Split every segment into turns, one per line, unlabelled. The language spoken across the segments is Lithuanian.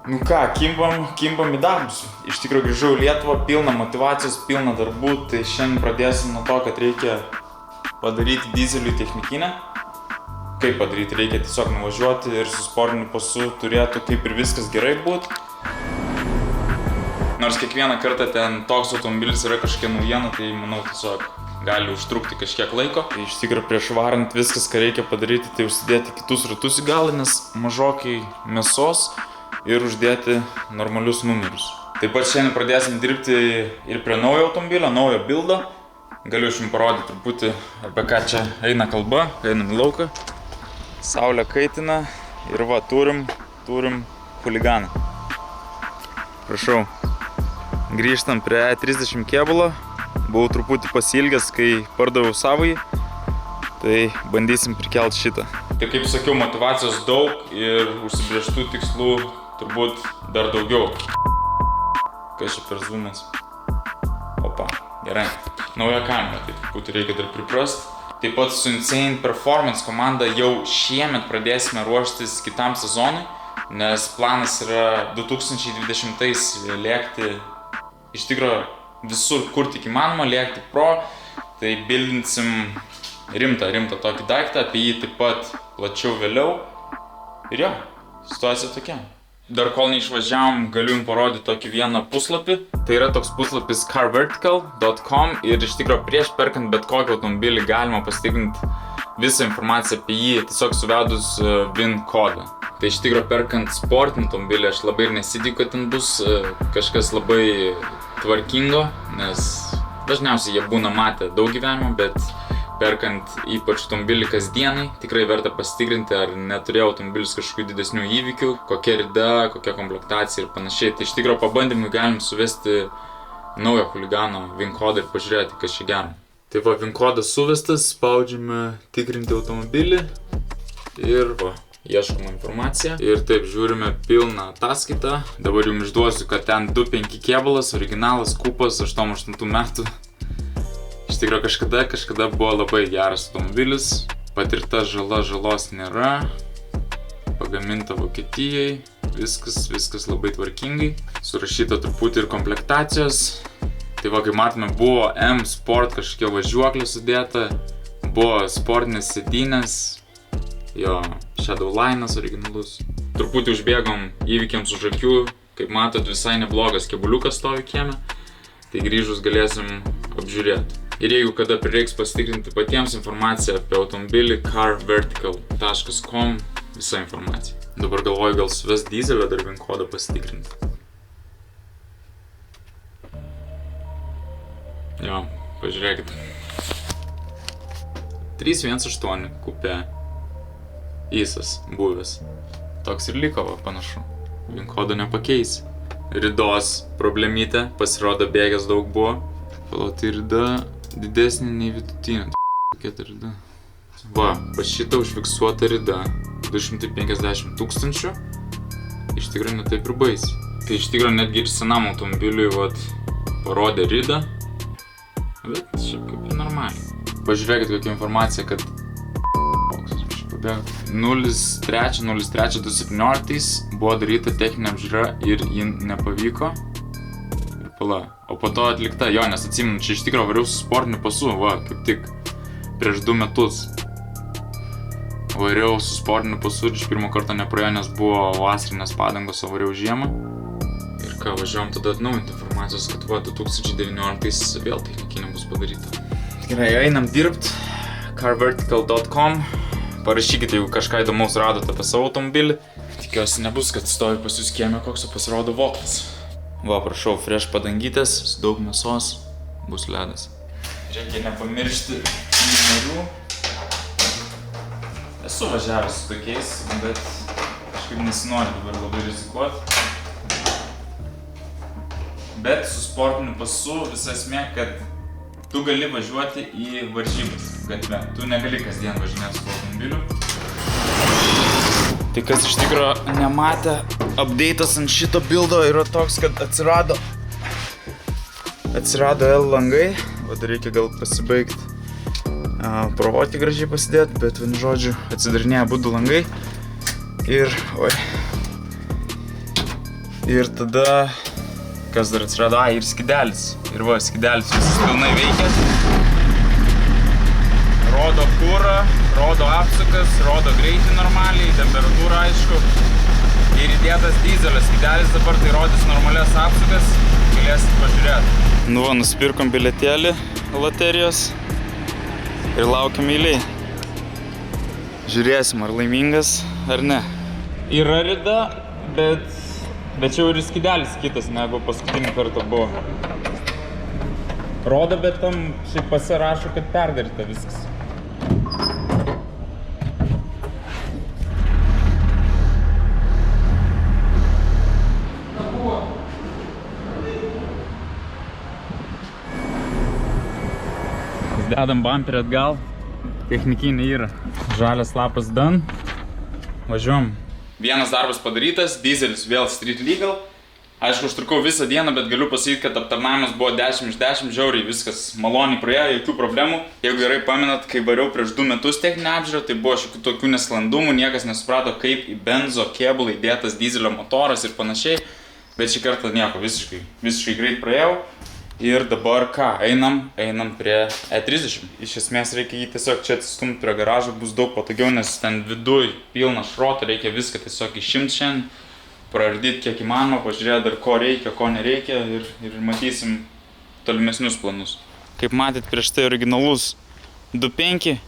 Nu ką, kimbam į darbus. Iš tikrųjų grįžau į Lietuvą, pilna motivacijos, pilna darbų, tai šiandien pradėsim nuo to, kad reikia padaryti dyzelių technikinę. Kaip padaryti? Reikia tiesiog nuvažiuoti ir su sportiniu pasu turėtų kaip ir viskas gerai būti. Nors kiekvieną kartą ten toks automobilis yra kažkokia naujiena, tai manau tiesiog gali užtrukti kažkiek laiko. Tai iš tikrųjų prieš varant viskas, ką reikia padaryti, tai užsidėti kitus ratus į galą, nes mažokai mėsos ir uždėti normalius numerius. Taip pat šiandien pradėsim dirbti ir prie naujo automobilio, naujo bildo. Galiu jums parodyti truputį, apie ką čia eina kalba, einam į lauką. Saulė kaitina ir va, turim chuliganą. Prašau, grįžtam prie 30 kėbulo. Buvau truputį pasiilgęs, kai pardaviau savąjį, tai bandysim prikelti šitą. Tai kaip sakiau, motivacijos daug ir užsibrėžtų tikslų turbūt dar daugiau. Kas čia per zoomas? Opa, gerai. Nauja kamera, tai truputį reikia dar priprast. Taip pat su Insane Performance komanda jau šiemet pradėsime ruoštis kitam sezonui, nes planas yra 2020-ais lėkti iš tikrųjų visur, kur tik įmanoma, lėkti pro, tai bildinsim rimtą tokį daiktą, apie jį taip pat plačiau vėliau. Ir jo, situacija tokia. Dar kol neišvažiavom, galiu jums parodyti tokį vieną puslapį. Tai yra toks puslapis carvertical.com ir iš tikrųjų prieš perkant bet kokį automobilį galima pasitikrinti visą informaciją apie jį, tiesiog suvedus VIN kodą. Tai iš tikrųjų perkant sportinį automobilį aš labai ir nesitikiu, kad ten bus kažkas labai tvarkingo, nes dažniausiai jie būna matę daug gyvenimo, bet perkant ypač automobilį kasdienai, tikrai verta pasitikrinti, ar neturėjo automobilis kažkokių didesnių įvykių, kokia rida, kokia komplektacija ir panašiai. Tai iš tikrųjų pabandymui galim suvesti naują chuligano VIN kodą ir pažiūrėti, kas čia gero. Tai va, VIN kodas suvestas, spaudžiame tikrinti automobilį ir va, ieškoma informacija. Ir taip, žiūrime pilną ataskaitą. Dabar jums išduosiu, kad ten 2.5 kėbulas, originalas, kupas, 88 metų. Iš tikrųjų kažkada buvo labai geras automobilis. Patirta žalos nėra. Pagaminta Vokietijai. Viskas labai tvarkingai. Surašyta truputį ir komplektacijos. Tai va, kaip matome, buvo M Sport kažkokia važiuoklė sudėta. Buvo sportinės sėdynės. Jo, Shadowline'as originalus. Truputį užbėgom įvykiams už akių. Kaip matot, visai neblogas kebuliukas stovi kieme. Tai grįžus galėsim apžiūrėti. Ir jeigu kada prireiks pasitikrinti patiems informaciją apie automobilį, carvertical.com, visa informacija. Dabar galvoju, gal suvest dyzelio dar VIN kodą pasitikrinti. Jo, pažiūrėkit. 318 kupė. Įsas buvęs. Toks ir liko, va, panašu. VIN kodo nepakeis. Ridos problemytė, pasirodo bėgęs daug buvo. Tai rida didesnė nei vidutinė. Kokia ta rida? Va, pas šitą užfiksuota rida 250 000. Iš tikrųjų ne taip ir baisiai. Tai iš tikrųjų netgi ir senam automobiliui vat, parodė ridą. Bet šiaip kaip ir normaliai. Pažiūrėkit kokia informacija, kad 03.03.2017 buvo daryta techninė apžiūra ir ji nepavyko. Ir pala. O po to atlikta, jo, nes atsimenu, čia iš tikrųjų variau su sportiniu pasu, va, kaip tik prieš 2 metus. Variau su sportiniu pasu ir iš pirmo karto nepraėjo, nes buvo vasarinės padangos, o variau žiemą. Ir ką, važiuojam tada atnaujinti informacijos, kad va, 2019 vėl technikinė bus padaryta. Gerai, einam dirbt, carvertical.com. Parašykite, jeigu kažką įdomaus radote apie savo automobilį. Tikiuosi nebus, kad stovi pas jūs kieme koks, o pasirodo voktas. Va, prašau, fresh padangytės, su daug mėsos, bus ledas. Reikia nepamiršti numerių. Esu važiavęs su tokiais, bet kažkaip nesinori dabar labai rizikuoti. Bet su sportiniu pasu visa esmė, kad tu gali važiuoti į varžybas gatve. Tu negali kasdien važinėti su automobiliu. Tai kas iš tikrųjų nematė, update'as ant šito bildo yra toks, kad atsirado L langai. Va, dar reikia gal pasibaigti provoti gražiai pasidėti, bet vienu žodžiu atsidarinėja abudu langai. Ir, oi, Ir tada, kas dar atsirado, ir skidelis. Ir va, skidelis visas pilnai veikia. Rodo kurą, rodo apsukas, rodo greitį normaliai, temperatūrą aišku. Ir įdėtas dyzelio skidelis, dabar tai rodys normalias apsukas, galėsit pažiūrėti. Nu va, nusipirkom bilietėlį loterijos ir laukiam eiliai. Žiūrėsim, ar laimingas, ar ne. Yra rida, bet čia ir skidelis kitas, negu paskutinį kartą buvo. Rodo, bet tam šiaip pasirašo, kad perdaryta viskas. Dedam bumperį atgal, technikinė yra. Žalias lapas done. Važiuom. Vienas darbas padarytas, dizelis vėl street legal. Aišku, užtrukau visą dieną, bet galiu pasakyti, kad aptarnavimas buvo 10 iš 10, žiauriai viskas maloniai praėjo, jokių problemų. Jeigu gerai pamenat, kai variau prieš 2 metus techninę apžiūrą, tai buvo šiokių tokių nesklandumų, niekas nesuprato, kaip į benzo kėbulą įdėtas dizelio motoras ir panašiai. Bet šį kartą nieko, visiškai greit praėjau. Ir dabar ką, einam prie E30. Iš esmės reikia jį tiesiog čia atsistumti prie garažo, bus daug patogiau, nes ten viduj pilna šroto, reikia viską tiesiog išimti šiandien, praardyti kiek įmanoma, pažiūrėti dar ko reikia, ko nereikia ir matysim tolimesnius planus. Kaip matėt, prieš tai originalus 2.5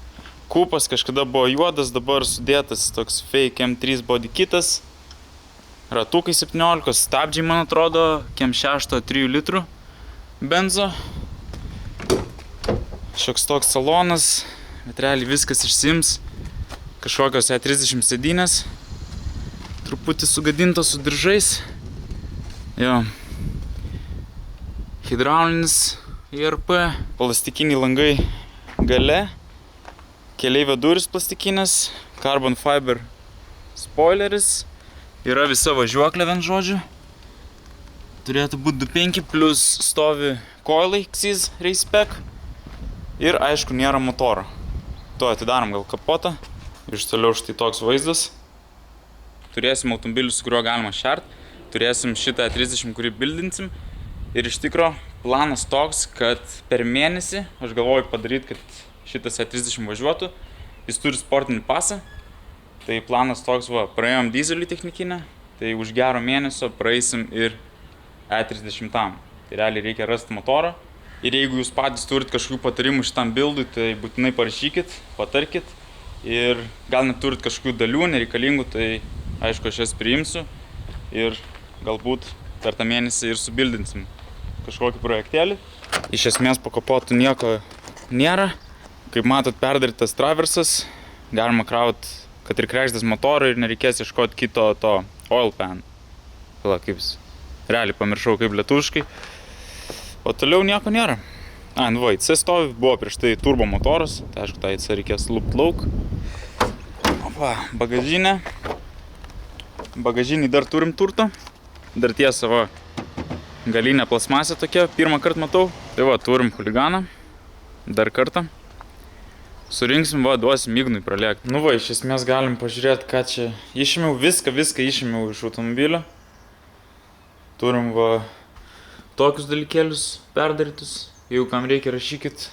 kupas, kažkada buvo juodas, dabar sudėtas toks fake M3 body kitas, ratukai 17, stabdžiai man atrodo, kem 6 3 litrų. Benzo. Šioks toks salonas, bet realiai viskas išsiims. Kažkokios E30 sėdynės. Truputį sugadintos su diržais. Jo. Hidraulinis IRP. Plastikiniai langai gale. Keleivio durys plastikinės. Carbon fiber spoileris. Yra visa važiuoklė, vien žodžiu. Turėtų būti 2.5 plus stovi coilai XIZ Racepack. Ir aišku, nėra motoro. To atidarom gal kapotą. Iš toliau štai toks vaizdas. Turėsim automobilį, su kuriuo galima šert. Turėsim šitą E30, kurį bildinsim. Ir iš tikro planas toks, kad per mėnesį aš galvoju padaryti, kad šitas E30 važiuotų. Jis turi sportinį pasą. Tai planas toks, va, praėjom dizelį technikinę. Tai už gero mėnesio praeisim ir E30. Tai realiai reikia rasti motorą. Ir jeigu jūs patys turit kažkokių patarimų šitam bildui, tai būtinai parašykit, patarkit. Ir gal net turit kažkokių dalių nereikalingų, tai aišku, aš jas priimsiu. Ir galbūt per tą mėnesį ir subildinsim kažkokį projektėlį. Iš esmės po kapotu nieko nėra. Kaip matot, perdarytas traversas. Galima kraut, kad ir kregždės motorą ir nereikės ieškoti kito to oil pan. Pala, kaip jis. Realiai pamiršau kaip lietuviškai. O toliau nieko nėra. Nu va, IC stovi, buvo prieš tai turbo motoras. Tai aišku, tą IC reikės lupt lauk. Opa, bagažinė. Bagažinį dar turim turto. Dar tiesa, va, galinė plasmasė tokia, pirmą kartą matau. Tai va, turim huliganą. Dar kartą. Surinksim, va, duosim Ignui pralėkti. Nu va, iš esmės galim pažiūrėti, ką čia. Išėmiau viską išėmiau iš automobilio. Turim va tokius dalykėlius perdarytus. Jeigu kam reikia, rašykit,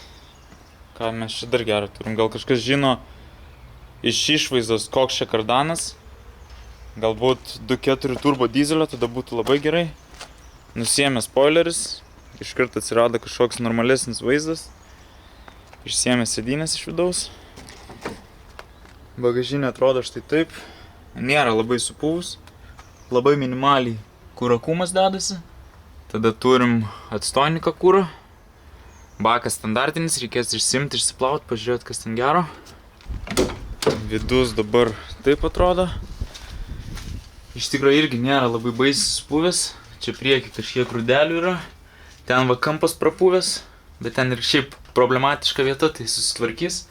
ką mes čia dar gerą turim. Gal kažkas žino iš išvaizdos, koks čia kardanas. Galbūt 2.4 turbo dizelio, tada būtų labai gerai. Nusiėmė spoileris. Iškart atsirado kažkoks normalesnis vaizdas. Išsiėmė sėdynės iš vidaus. Bagažinė atrodo štai taip. Nėra labai supuvus. Labai minimaliai kuro kumas dedasi. Tada turim atstoniką kuro. Bakas standartinis, reikės išsimti, išsiplauti, pažiūrėti, kas ten gero. Vidus dabar taip atrodo. Iš tikrųjų irgi nėra labai baisiai supuvęs. Čia prieki kažkiek rudelių yra. Ten va kampas prapuvęs, bet ten ir šiaip problematiška vieta, tai susitvarkys.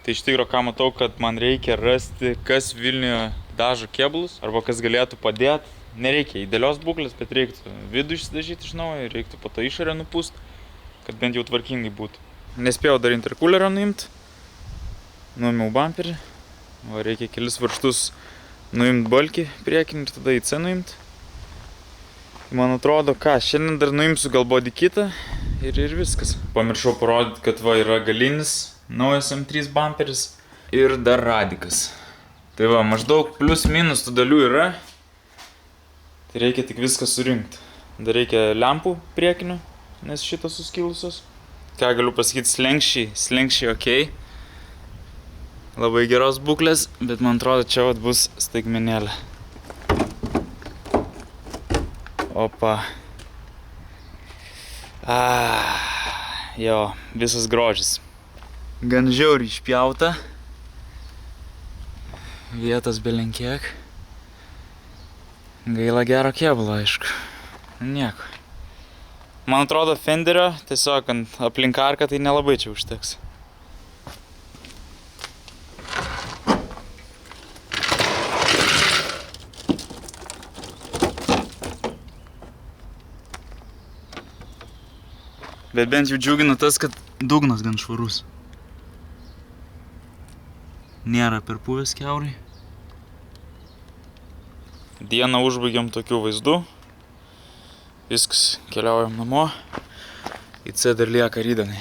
Tai iš tikrųjų, ką matau, kad man reikia rasti, kas Vilniuje dažo kėbulus, arba kas galėtų padėti. Nereikia idealios būklės, bet reiktų vidų išsidažyti iš naujo, reiktų po to išorę nupūst, kad bent jau tvarkingai būtų. Nespėjau dar interkulerio nuimti. Nuėmiau bumperį. Reikia kelis varžtus nuimti balkį priekinį ir tada IC nuimti. Man atrodo, ką, šiandien dar nuimsiu gal body kitą ir viskas. Pamiršau parodyti, kad va yra galinis, naujas M3 bumperis ir dar radikas. Tai va, maždaug plius minus tų dalių yra. Tai reikia tik viską surinkti. Dar reikia lempų priekinių, nes šitos suskilusios. Ką galiu pasakyti, slenkščiai okei. Labai geros būklės, bet man atrodo, čia vat bus staigmenėlė. Opa. Jo, visas grožis. Gan žiauriai išpjauta. Vietos belenkiek. Gaila gero kėbulo, aišku. Nieko. Man atrodo, fenderio tiesiog aplink arką tai nelabai čia užteks. Bet bent jau džiugina tas, kad dugnas gan švarus. Nėra perpuvęs kiaurai. Dieną užbaigiam tokių vaizdų. Viskas, keliaujam namo. Į C dar lieka rydanai.